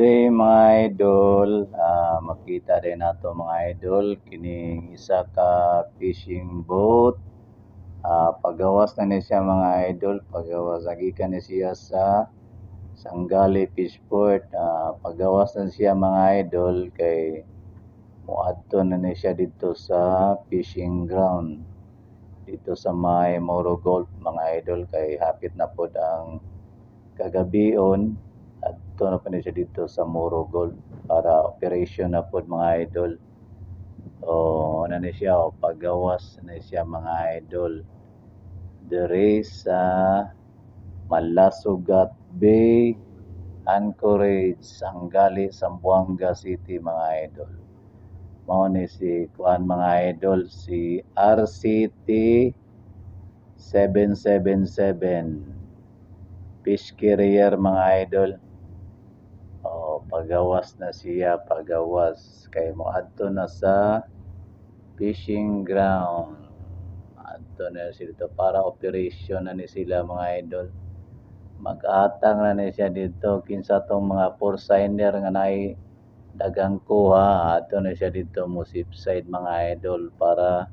Today mga idol, makita din nato mga idol kining isa ka fishing boat. Pagawas na ni siya mga idol, pagawas gikan ni siya sa Sanggali Fishport. Pagawas na siya mga idol kay muadto na ni siya dito sa fishing ground. Dito sa may Moro Golf mga idol kay hapit na pod ang kagabion. Adto na pa ni siya dito sa Moro Golf para operation na pod mga idol. O ano ni siya, pagawas na siya mga idol. Dere sa Malasugat Bay, Anchorage, Sanggali, Zamboanga City mga idol. Mao ni si kuan mga idol, si RCT 777 fish carrier mga idol. Pagawas na siya, pagawas kay moadto na sa fishing ground. Adto na siya dito para operation na ni sila mga idol. Mag-atang na ni siya dito kinsa tong mga porciner nga naay dagang kuha. Adto na siya dito mo side mga idol para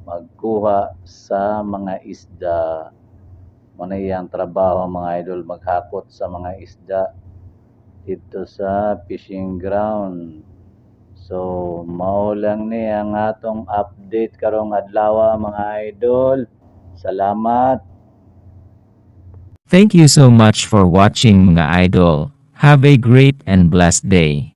magkuha sa mga isda. Muna iyang trabaho mga idol, maghakot sa mga isda dito sa fishing ground. So mao lang ni ang atong update karong adlaw mga idol. Salamat. Thank you so much for watching mga idol. Have a great and blessed day.